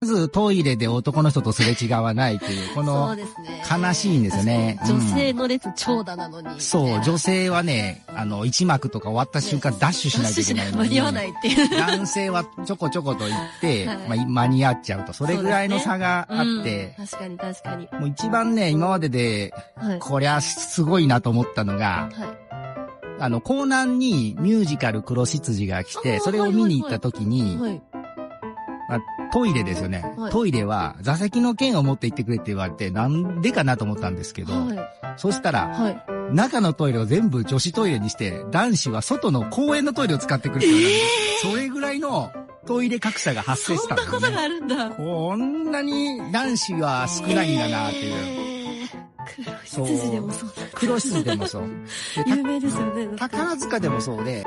ずトイレで男の人とすれ違わないという、この、そうですね。悲しいんですよね。女性の列長蛇なのに。そう、女性はね、一幕とか終わった瞬間ダッシュしないといけないのに。間に合わないっていう。男性はちょこちょこと言って、間に合っちゃうと。それぐらいの差があって。確かに確かに。もう一番ね、今までで、こりゃすごいなと思ったのが、江南にミュージカル黒執事が来て、それを見に行った時に、トイレですよね。トイレは座席の券を持って行ってくれって言われて、なんでかなと思ったんですけど、そしたら、中のトイレを全部女子トイレにして、男子は外の公園のトイレを使ってくれって言われたんです。それぐらいのトイレ格差が発生したんですね。そんなことがあるんだ。こんなに男子は少ないんだなっていう。黒執事でもそうなんだ。黒執事でもそう。有名ですよね。宝塚でもそうで、